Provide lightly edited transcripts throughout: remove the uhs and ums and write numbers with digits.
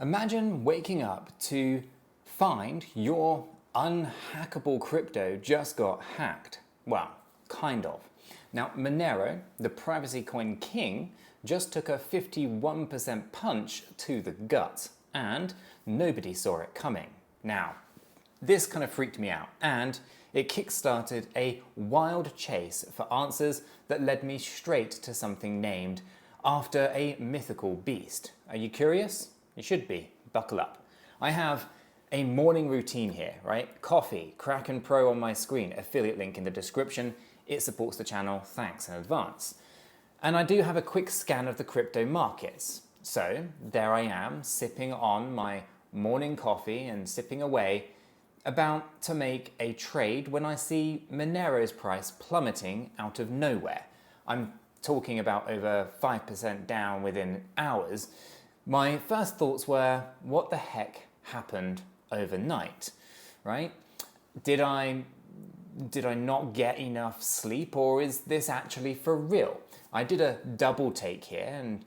Imagine waking up to find your unhackable crypto just got hacked. Well, kind of. Now, Monero, the privacy coin king, just took a 51% punch to the gut, and nobody saw it coming. Now, this kind of freaked me out, and it kickstarted a wild chase for answers that led me straight to something named after a mythical beast. Are you curious? You should be. Buckle up. I have a morning routine here, right? Coffee, Kraken Pro on my screen, affiliate link in the description. It supports the channel, thanks in advance. And I do have a quick scan of the crypto markets. So there I am, sipping on my morning coffee and sipping away, about to make a trade when I see Monero's price plummeting out of nowhere. I'm talking about over 5% down within hours. My first thoughts were, what the heck happened overnight, right? Did I not get enough sleep, or is this actually for real? I did a double take here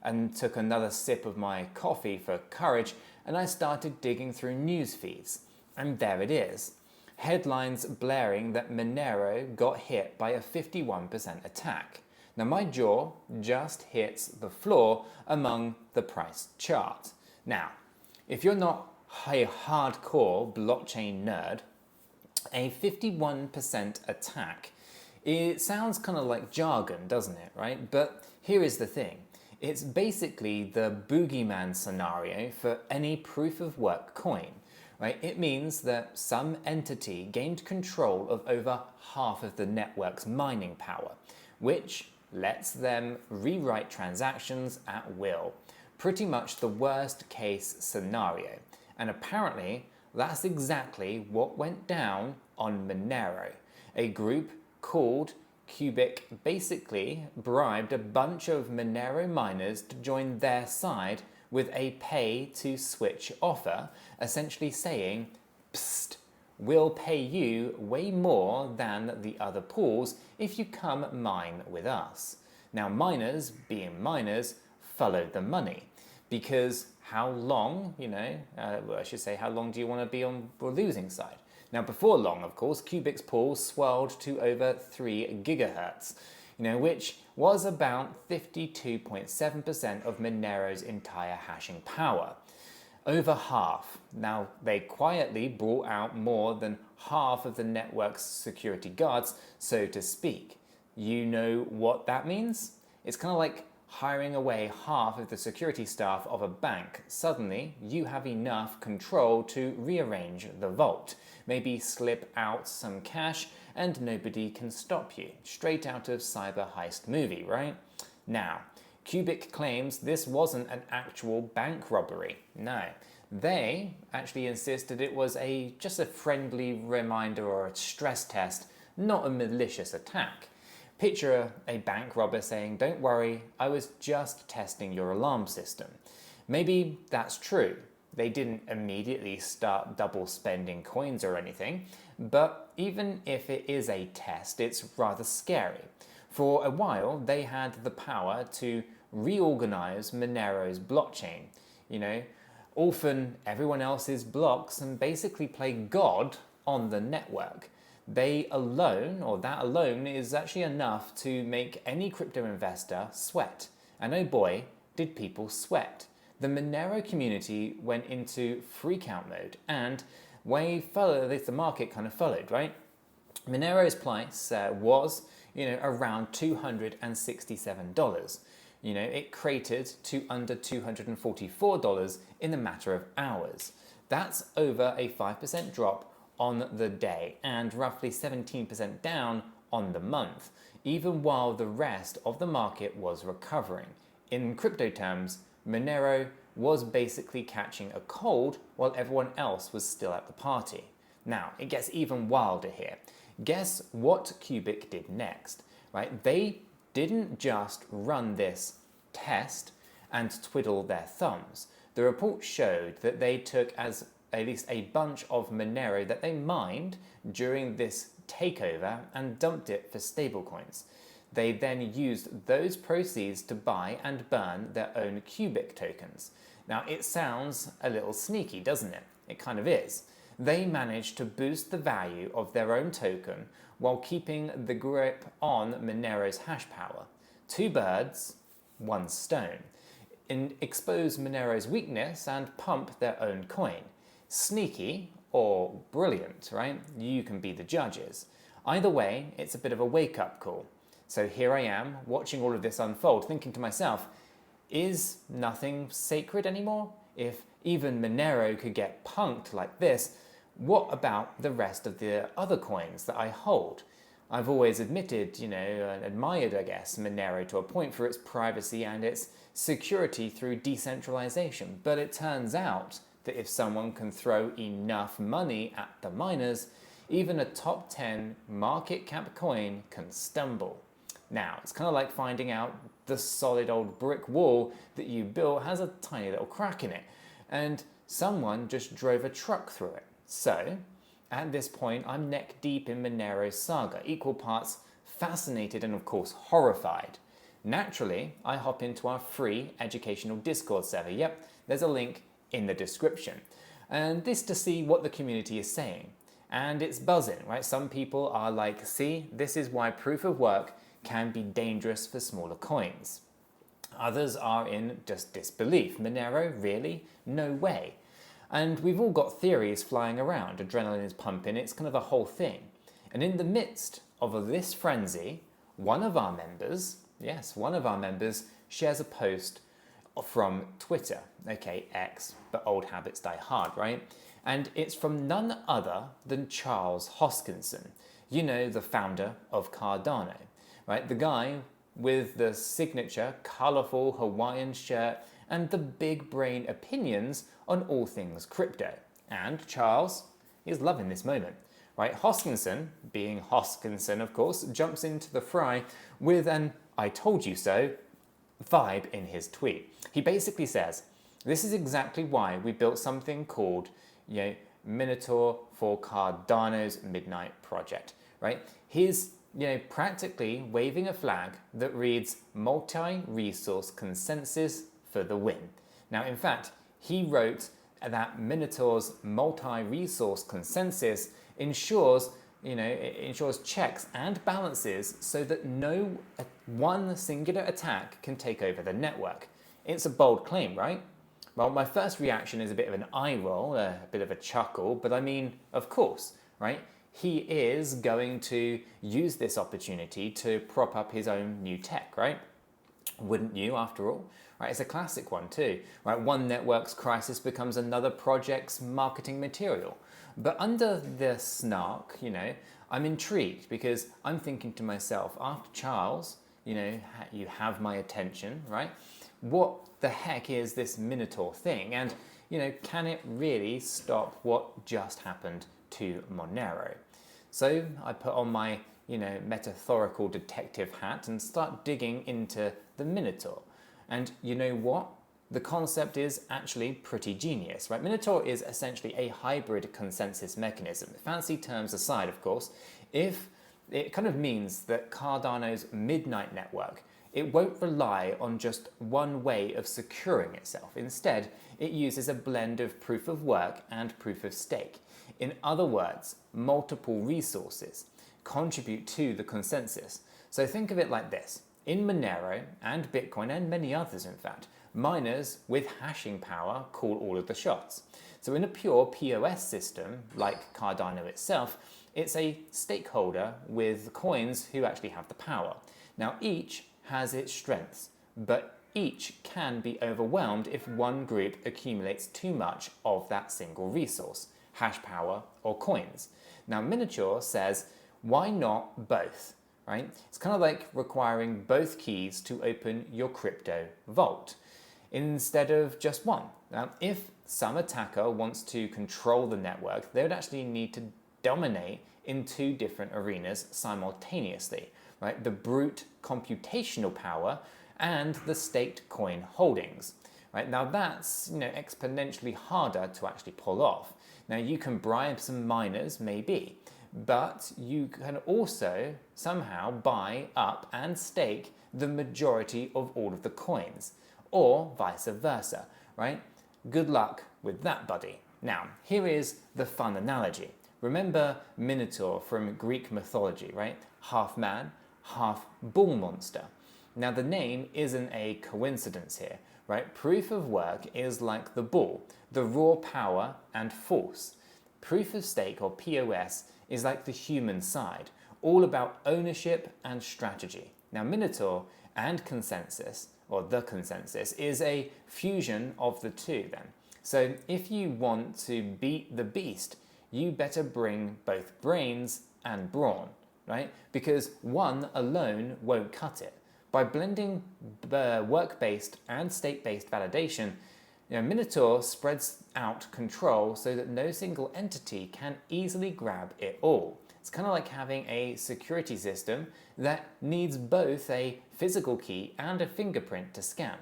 and took another sip of my coffee for courage, and I started digging through news feeds. And there it is. Headlines blaring that Monero got hit by a 51% attack. Now my jaw just hits the floor among the price chart. Now, if you're not a hardcore blockchain nerd, a 51% attack, it sounds kind of like jargon, doesn't it, right? But here is the thing. It's basically the boogeyman scenario for any proof of work coin. Right? It means that some entity gained control of over half of the network's mining power, which lets them rewrite transactions at will. Pretty much the worst case scenario. And apparently, that's exactly what went down on Monero. A group called Qubic basically bribed a bunch of Monero miners to join their side with a pay-to-switch offer, essentially saying, psst, we'll pay you way more than the other pools if you come mine with us. Now miners, being miners, followed the money, because how long, I should say, how long do you want to be on the losing side? Now before long, of course, Qubic's pool swelled to over 3 gigahertz, which was about 52.7% of Monero's entire hashing power. Over half. Now, they quietly brought out more than half of the network's security guards, so to speak. You know what that means? It's kind of like hiring away half of the security staff of a bank. Suddenly, you have enough control to rearrange the vault, maybe slip out some cash, and nobody can stop you. Straight out of cyber heist movie, right? Now, Qubic claims this wasn't an actual bank robbery. No, they actually insisted it was just a friendly reminder or a stress test, not a malicious attack. Picture a bank robber saying, "Don't worry, I was just testing your alarm system." Maybe that's true. They didn't immediately start double spending coins or anything, but even if it is a test, it's rather scary. For a while, they had the power to reorganize Monero's blockchain, orphan everyone else's blocks and basically play God on the network. That alone is actually enough to make any crypto investor sweat. And oh boy, did people sweat. The Monero community went into freak-out mode, and the market kind of followed, right? Monero's price was, around $267. It cratered to under $244 in a matter of hours. That's over a 5% drop on the day and roughly 17% down on the month, even while the rest of the market was recovering. In crypto terms, Monero was basically catching a cold while everyone else was still at the party. Now, it gets even wilder here. Guess what Qubic did next, right? They didn't just run this test and twiddle their thumbs. The report showed that they took at least a bunch of Monero that they mined during this takeover and dumped it for stablecoins. They then used those proceeds to buy and burn their own Qubic tokens. Now, it sounds a little sneaky, doesn't it? It kind of is. They managed to boost the value of their own token while keeping the grip on Monero's hash power. Two birds, one stone. And expose Monero's weakness and pump their own coin. Sneaky or brilliant, right? You can be the judges. Either way, it's a bit of a wake-up call. So here I am, watching all of this unfold, thinking to myself, is nothing sacred anymore? If even Monero could get punked like this, what about the rest of the other coins that I hold? I've always admitted, and admired, I guess, Monero to a point for its privacy and its security through decentralization. But it turns out that if someone can throw enough money at the miners, even a top 10 market cap coin can stumble. Now, it's kind of like finding out the solid old brick wall that you built has a tiny little crack in it, and someone just drove a truck through it. So, at this point, I'm neck deep in Monero's saga, equal parts fascinated and of course horrified. Naturally, I hop into our free educational Discord server. Yep, there's a link in the description. And this to see what the community is saying. And it's buzzing, right? Some people are like, see, this is why proof of work can be dangerous for smaller coins. Others are in just disbelief. Monero, really? No way. And we've all got theories flying around. Adrenaline is pumping. It's kind of a whole thing. And in the midst of this frenzy, one of our members, yes, one of our members shares a post from Twitter, okay, X, but old habits die hard, right? And it's from none other than Charles Hoskinson, the founder of Cardano, right? The guy with the signature colourful Hawaiian shirt and the big brain opinions on all things crypto. And Charles is loving this moment, right? Hoskinson, being Hoskinson of course, jumps into the fray with an "I told you so" vibe in his tweet. He basically says, this is exactly why we built something called, Minotaur for Cardano's Midnight project, right? He's, practically waving a flag that reads multi-resource consensus for the win. Now, in fact, he wrote that Minotaur's multi-resource consensus ensures checks and balances so that no one singular attack can take over the network. It's a bold claim, right? Well, my first reaction is a bit of an eye roll, a bit of a chuckle, but I mean, of course, right? He is going to use this opportunity to prop up his own new tech, right? Wouldn't you, after all? Right, it's a classic one too, right? One network's crisis becomes another project's marketing material. But under the snark, I'm intrigued because I'm thinking to myself, after Charles, you have my attention, right? What the heck is this Minotaur thing? And, can it really stop what just happened to Monero? So I put on my, metaphorical detective hat and start digging into the Minotaur. And you know what? The concept is actually pretty genius, right? Minotaur is essentially a hybrid consensus mechanism. Fancy terms aside, of course, if it kind of means that Cardano's Midnight network, it won't rely on just one way of securing itself. Instead, it uses a blend of proof of work and proof of stake. In other words, multiple resources contribute to the consensus. So think of it like this. In Monero and Bitcoin and many others, in fact, miners with hashing power call all of the shots. So in a pure POS system, like Cardano itself, it's a stakeholder with coins who actually have the power. Now, each has its strengths, but each can be overwhelmed if one group accumulates too much of that single resource, hash power or coins. Now, Minotaur says, why not both? Right? It's kind of like requiring both keys to open your crypto vault instead of just one. Now, if some attacker wants to control the network, they would actually need to dominate in two different arenas simultaneously, right? The brute computational power and the staked coin holdings. Right? Now that's exponentially harder to actually pull off. Now you can bribe some miners, maybe, but you can also somehow buy up and stake the majority of all of the coins, or vice versa, right? good luck with that, buddy. Now, here is the fun analogy. Remember Minotaur from Greek mythology, right? Half man, half bull monster. Now, the name isn't a coincidence here, right? Proof of work is like the bull, the raw power and force. Proof of stake, or POS, is like the human side, all about ownership and strategy. Now, Minotaur and consensus, or the consensus, is a fusion of the two then. So if you want to beat the beast, you better bring both brains and brawn, right? Because one alone won't cut it. By blending work-based and state-based validation, Minotaur spreads out control so that no single entity can easily grab it all. It's kind of like having a security system that needs both a physical key and a fingerprint to scan.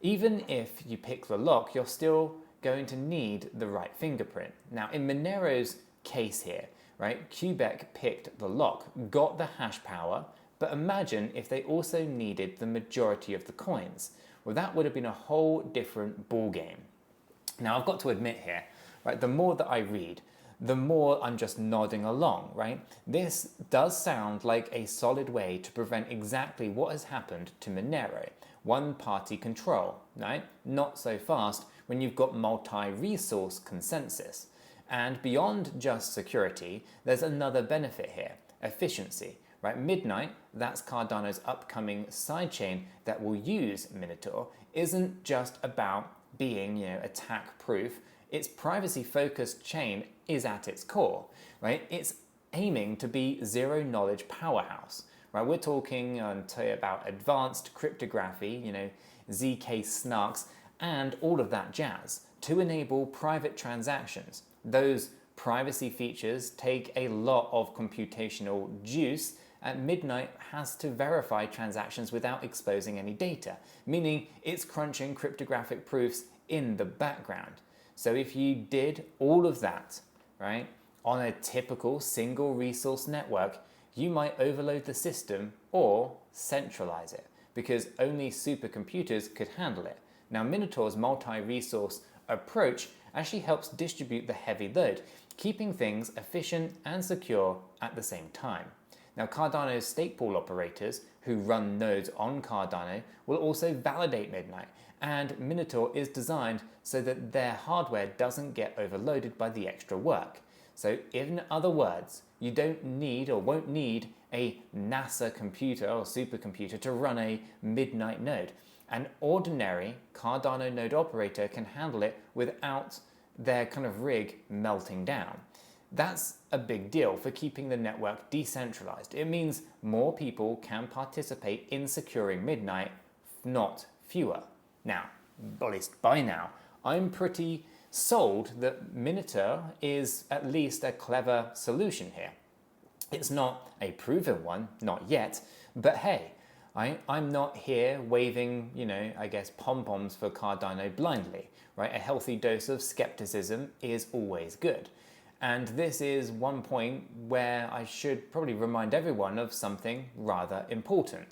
Even if you pick the lock, you're still going to need the right fingerprint. Now, in Monero's case here, right, Qubic picked the lock, got the hash power, but imagine if they also needed the majority of the coins. Well, that would have been a whole different ball game. Now, I've got to admit here, right, the more that I read, the more I'm just nodding along, right? This does sound like a solid way to prevent exactly what has happened to Monero, one-party control, right? Not so fast when you've got multi-resource consensus. And beyond just security, there's another benefit here, efficiency. Right, Midnight, that's Cardano's upcoming sidechain that will use Minotaur, isn't just about being, attack-proof. Its privacy-focused chain is at its core, right? It's aiming to be zero-knowledge powerhouse, right? We're talking about advanced cryptography, ZK snarks, and all of that jazz to enable private transactions. Those privacy features take a lot of computational juice. At Midnight has to verify transactions without exposing any data, meaning it's crunching cryptographic proofs in the background. So if you did all of that, right, on a typical single resource network, you might overload the system or centralize it because only supercomputers could handle it. Now, Minotaur's multi-resource approach actually helps distribute the heavy load, keeping things efficient and secure at the same time. Now, Cardano's stake pool operators who run nodes on Cardano will also validate Midnight, and Minotaur is designed so that their hardware doesn't get overloaded by the extra work. So in other words, you don't need or won't need a NASA computer or supercomputer to run a Midnight node. An ordinary Cardano node operator can handle it without their kind of rig melting down. That's a big deal for keeping the network decentralized. It means more people can participate in securing Midnight, not fewer. Now, at least by now, I'm pretty sold that Minotaur is at least a clever solution here. It's not a proven one, not yet, but hey, I'm not here waving, pom-poms for Cardano blindly, right? A healthy dose of skepticism is always good. And this is one point where I should probably remind everyone of something rather important.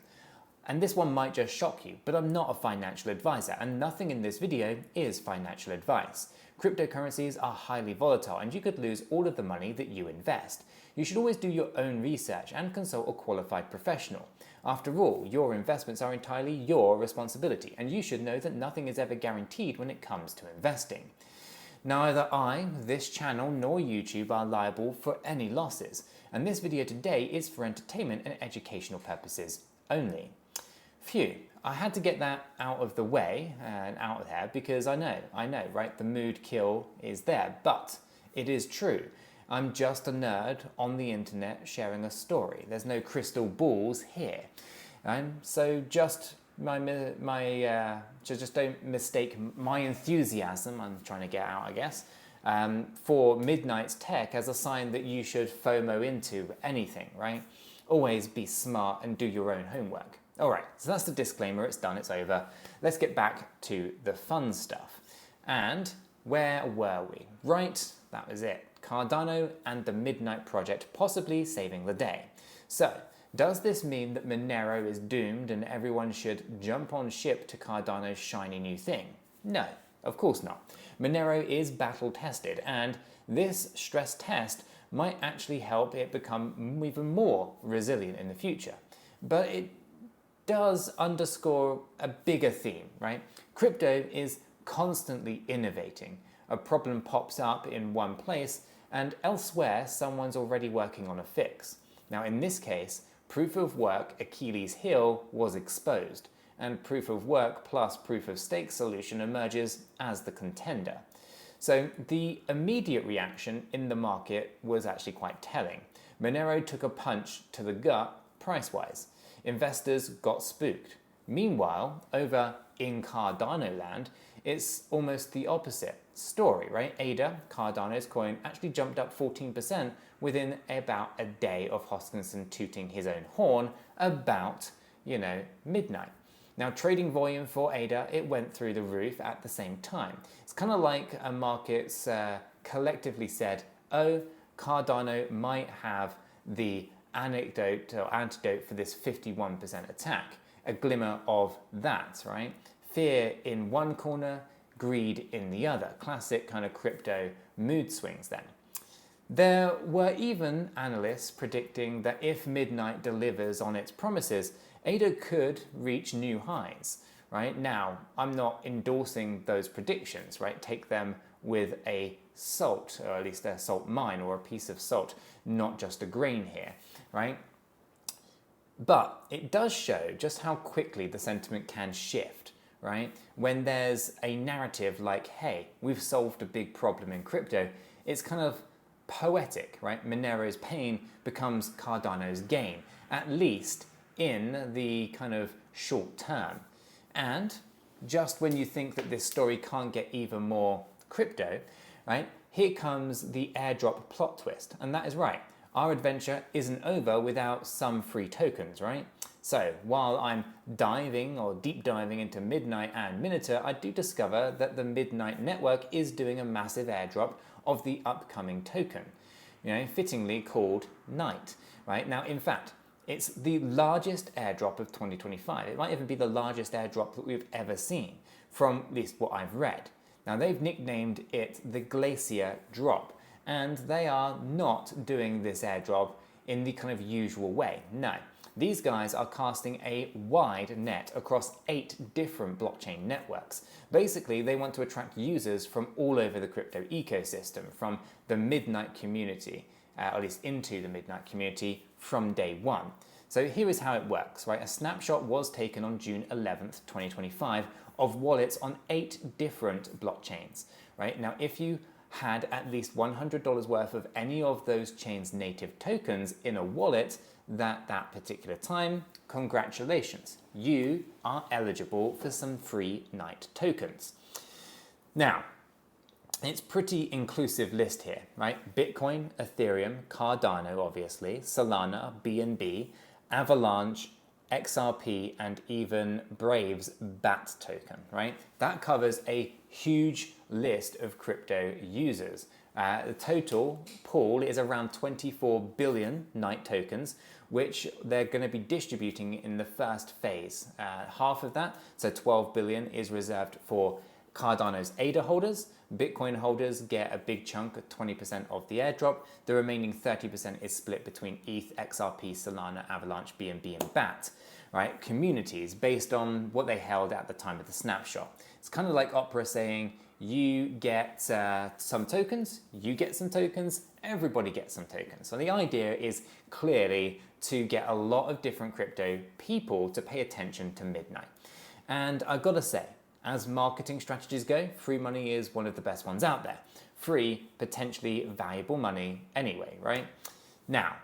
And this one might just shock you, but I'm not a financial advisor, and nothing in this video is financial advice. Cryptocurrencies are highly volatile, and you could lose all of the money that you invest. You should always do your own research and consult a qualified professional. After all, your investments are entirely your responsibility, and you should know that nothing is ever guaranteed when it comes to investing. Neither I, this channel, nor YouTube are liable for any losses, and this video today is for entertainment and educational purposes only. Phew, I had to get that out of the way and out of there because I know, right? The mood kill is there, but it is true. I'm just a nerd on the internet sharing a story. There's no crystal balls here. So just just don't mistake my enthusiasm, I'm trying to get out, I guess, for Midnight's tech as a sign that you should FOMO into anything, right? Always be smart and do your own homework. All right, so that's the disclaimer, it's done, it's over. Let's get back to the fun stuff. And where were we? Right, that was it. Cardano and the Midnight project possibly saving the day. So, does this mean that Monero is doomed and everyone should jump on ship to Cardano's shiny new thing? No, Of course not. Monero is battle tested, and this stress test might actually help it become even more resilient in the future. But it does underscore a bigger theme, right? Crypto is constantly innovating. A problem pops up in one place, and elsewhere someone's already working on a fix. Now in this case, proof of work 𝗗𝗶𝘀𝗰𝗍 was exposed, and proof of work plus proof of stake solution emerges as the contender. So the immediate reaction in the market was actually quite telling. Monero took a punch to the gut price-wise. Investors got spooked. Meanwhile, over in Cardano land, it's almost the opposite story, right? ADA, Cardano's coin, actually jumped up 14% within about a day of Hoskinson tooting his own horn about, midnight. Now, trading volume for ADA, it went through the roof at the same time. It's kind of like a market's collectively said, oh, Cardano might have the antidote for this 51% attack. A glimmer of that, right? Fear in one corner, greed in the other. Classic kind of crypto mood swings then. There were even analysts predicting that if Midnight delivers on its promises, ADA could reach new highs, right? Now, I'm not endorsing those predictions, right? Take them with a salt, or at least a salt mine or a piece of salt, not just a grain here, right? But it does show just how quickly the sentiment can shift, right? When there's a narrative like, hey, we've solved a big problem in crypto, it's kind of poetic, right? Monero's pain becomes Cardano's gain, at least in the kind of short term. And just when you think that this story can't get even more crypto, right? Here comes the airdrop plot twist, and that is right. Our adventure isn't over without some free tokens, right? So while I'm diving or deep diving into Midnight and Minotaur, I do discover that the Midnight network is doing a massive airdrop of the upcoming token, fittingly called Night, right? Now, in fact, it's the largest airdrop of 2025. It might even be the largest airdrop that we've ever seen, from at least what I've read. Now, they've nicknamed it the 𝗗𝗄𝘀 drop, and they are not doing this airdrop in the kind of usual way. No, these guys are casting a wide net across 8 different blockchain networks. Basically, they want to attract users from all over the crypto ecosystem, from the Midnight community, or at least into the Midnight community from day one. So here is how it works, right? A snapshot was taken on June 11th, 2025 of wallets on 8 different blockchains, right? Now, if you had at least $100 worth of any of those chains' native tokens in a wallet at that particular time, congratulations, you are eligible for some free Night tokens. Now, it's pretty inclusive list here, right? Bitcoin, Ethereum, Cardano, obviously, Solana, BNB, Avalanche, XRP, and even Brave's BAT token, right? That covers a huge list of crypto users. The total pool is around 24 billion Night tokens, which they're going to be distributing in the first phase. Half of that, so 12 billion, is reserved for Cardano's ADA holders. Bitcoin holders get a big chunk, 20% of the airdrop. The remaining 30% is split between ETH, XRP, Solana, Avalanche, BNB, and BAT. Right? Communities based on what they held at the time of the snapshot. It's kind of like Opera saying, you get some tokens, you get some tokens, everybody gets some tokens. So the idea is clearly to get a lot of different crypto people to pay attention to Midnight. And I've got to say, as marketing strategies go, free money is one of the best ones out there. Free, potentially valuable money anyway, right? Now,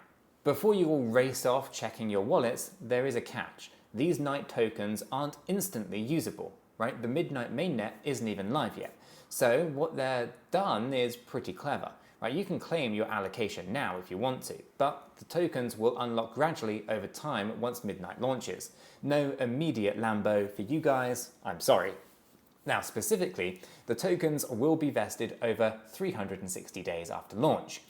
before you all race off checking your wallets, there is a catch. These Night tokens aren't instantly usable, right? The Midnight mainnet isn't even live yet. So what they're done is pretty clever, right? You can claim your allocation now if you want to, but the tokens will unlock gradually over time once Midnight launches. No immediate Lambo for you guys, I'm sorry. Now, specifically, the tokens will be vested over 360 days after launch.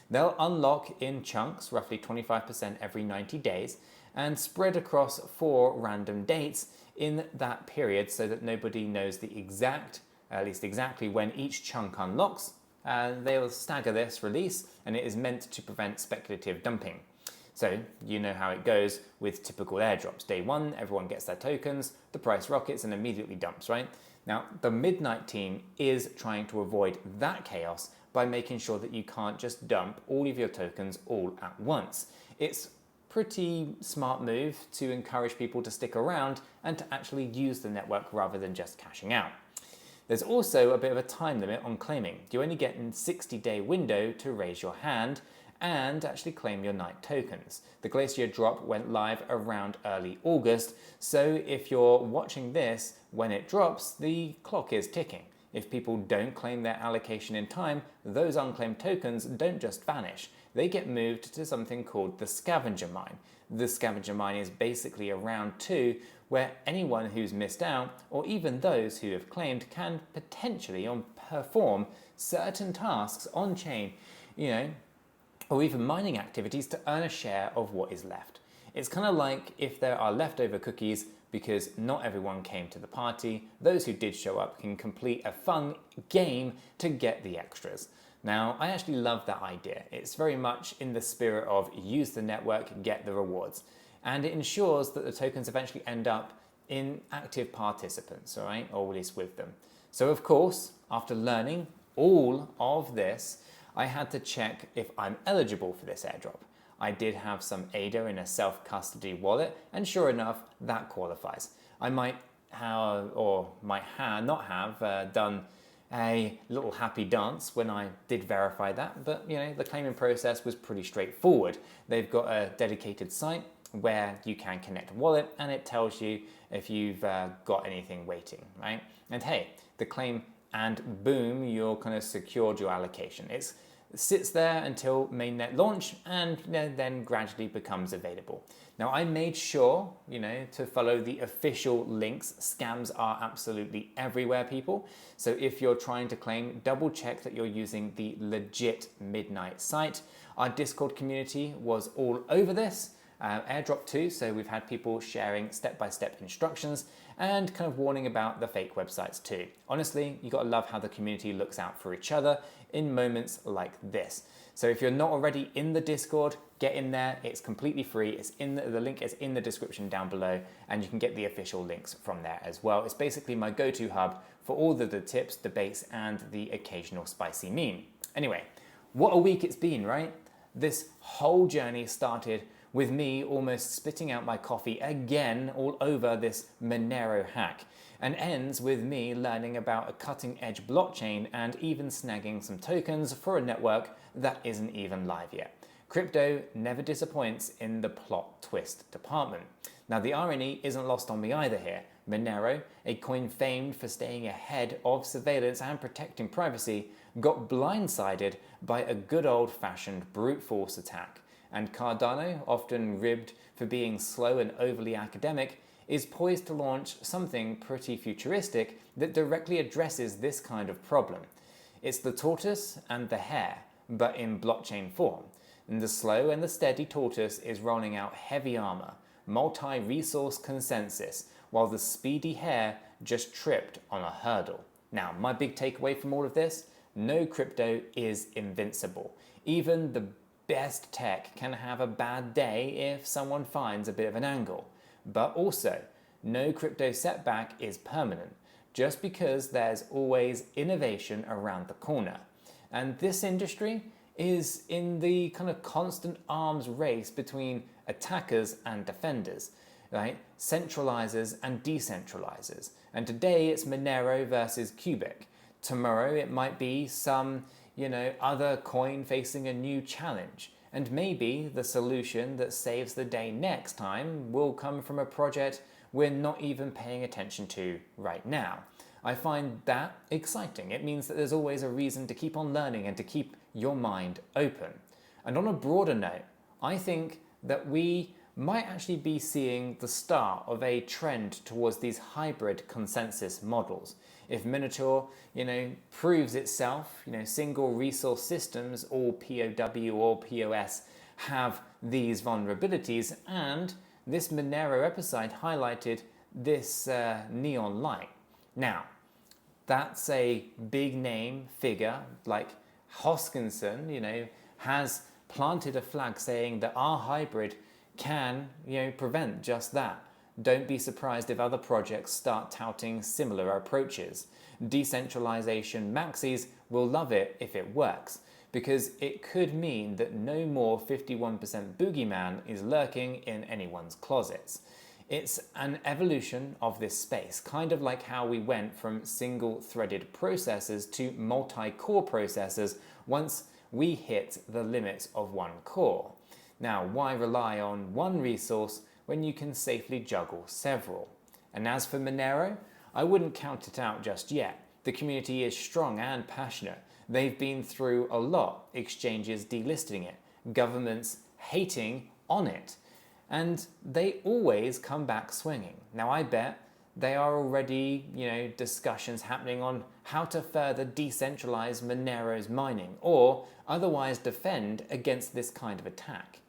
They'll unlock in chunks, roughly 25% every 90 days, and spread across 4 random dates in that period so that nobody knows the exact at least exactly when each chunk unlocks. They will stagger this release, and it is meant to prevent speculative dumping. So you know how it goes with typical airdrops. Day one, everyone gets their tokens, the price rockets and immediately dumps, right? Now, the Midnight team is trying to avoid that chaos by making sure that you can't just dump all of your tokens all at once. It's pretty smart move to encourage people to stick around and to actually use the network rather than just cashing out. There's also a bit of a time limit on claiming. You only get a 60-day window to raise your hand and actually claim your night tokens. The Glacier drop went live around early August, so if you're watching this when it drops, the clock is ticking. If people don't claim their allocation in time, those unclaimed tokens don't just vanish. They get moved to something called the scavenger mine. The scavenger mine is basically a round 2 where anyone who's missed out, or even those who have claimed, can potentially perform certain tasks on chain, or even mining activities to earn a share of what is left. It's kind of like if there are leftover cookies because not everyone came to the party, those who did show up can complete a fun game to get the extras. Now, I actually love that idea. It's very much in the spirit of use the network, get the rewards. And it ensures that the tokens eventually end up in active participants, all right, or at least with them. So of course, after learning all of this, I had to check if I'm eligible for this airdrop. I did have some ADA in a self-custody wallet, and sure enough, that qualifies. I might have, or might not have done a little happy dance when I did verify that, but the claiming process was pretty straightforward. They've got a dedicated site where you can connect a wallet, and it tells you if you've got anything waiting, right? And hey, the claim, and boom, you're kind of secured your allocation. It sits there until mainnet launch and then gradually becomes available. Now, I made sure, to follow the official links. Scams are absolutely everywhere, people. So if you're trying to claim, double check that you're using the legit Midnight site. Our Discord community was all over this. Airdrop too, so we've had people sharing step-by-step instructions and kind of warning about the fake websites too. Honestly, you gotta love how the community looks out for each other in moments like this. So if you're not already in the Discord, get in there. It's completely free. It's in the link is in the description down below, and you can get the official links from there as well. It's basically my go-to hub for all the tips, debates, and the occasional spicy meme. Anyway, what a week it's been, right? This whole journey started with me almost spitting out my coffee again all over this Monero hack, and ends with me learning about a cutting-edge blockchain and even snagging some tokens for a network that isn't even live yet. Crypto never disappoints in the plot twist department. Now, the irony isn't lost on me either here. Monero, a coin famed for staying ahead of surveillance and protecting privacy, got blindsided by a good old-fashioned brute force attack. And Cardano, often ribbed for being slow and overly academic, is poised to launch something pretty futuristic that directly addresses this kind of problem. It's the tortoise and the hare, but in blockchain form. And the slow and the steady tortoise is rolling out heavy armor, multi-resource consensus, while the speedy hare just tripped on a hurdle. Now, my big takeaway from all of this: no crypto is invincible. Even the best tech can have a bad day if someone finds a bit of an angle. But also, no crypto setback is permanent, just because there's always innovation around the corner. And this industry is in the kind of constant arms race between attackers and defenders, right? Centralizers and decentralizers. And today it's Monero versus Qubic. Tomorrow it might be some other coin facing a new challenge. And maybe the solution that saves the day next time will come from a project we're not even paying attention to right now. I find that exciting. It means that there's always a reason to keep on learning and to keep your mind open. And on a broader note, I think that we might actually be seeing the start of a trend towards these hybrid consensus models. If Minotaur, proves itself, single resource systems, all POW or POS, have these vulnerabilities, and this Monero episode highlighted this neon light. Now, that's a big name figure like Hoskinson, has planted a flag saying that our hybrid can, prevent just that. Don't be surprised if other projects start touting similar approaches. Decentralization maxis will love it if it works, because it could mean that no more 51% boogeyman is lurking in anyone's closets. It's an evolution of this space, kind of like how we went from single-threaded processors to multi-core processors once we hit the limits of one core. Now, why rely on one resource when you can safely juggle several? And as for Monero, I wouldn't count it out just yet. The community is strong and passionate. They've been through a lot, exchanges delisting it, governments hating on it, and they always come back swinging. Now, I bet there are already, discussions happening on how to further decentralize Monero's mining or otherwise defend against this kind of attack.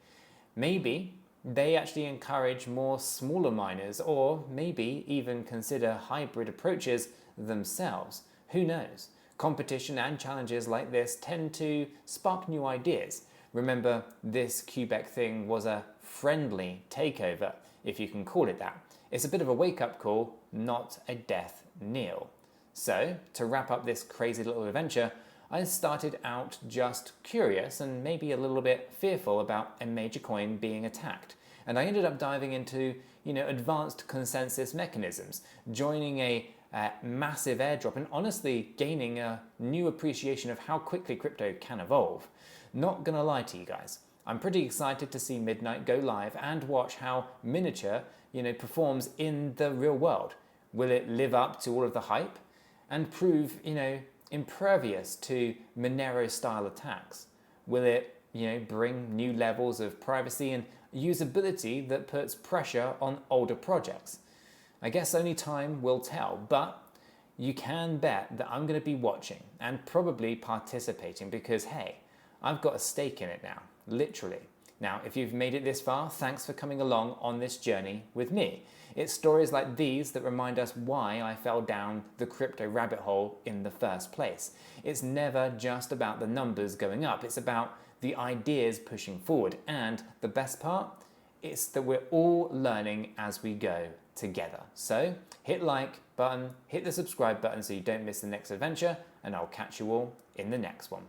Maybe they actually encourage more smaller miners, or maybe even consider hybrid approaches themselves. Who knows? Competition and challenges like this tend to spark new ideas. Remember, this Qubic thing was a friendly takeover, if you can call it that. It's a bit of a wake-up call, not a death knell. So, to wrap up this crazy little adventure, I started out just curious and maybe a little bit fearful about a major coin being attacked. And I ended up diving into, advanced consensus mechanisms, joining a massive airdrop, and honestly gaining a new appreciation of how quickly crypto can evolve. Not gonna lie to you guys, I'm pretty excited to see Midnight go live and watch how Minotaur, performs in the real world. Will it live up to all of the hype and prove, impervious to Monero-style attacks? Will it, bring new levels of privacy and usability that puts pressure on older projects? I guess only time will tell, but you can bet that I'm going to be watching and probably participating because, hey, I've got a stake in it now, literally. Now, if you've made it this far, thanks for coming along on this journey with me. It's stories like these that remind us why I fell down the crypto rabbit hole in the first place. It's never just about the numbers going up, it's about the ideas pushing forward. And the best part, it's that we're all learning as we go together. So hit like button, hit the subscribe button so you don't miss the next adventure, and I'll catch you all in the next one.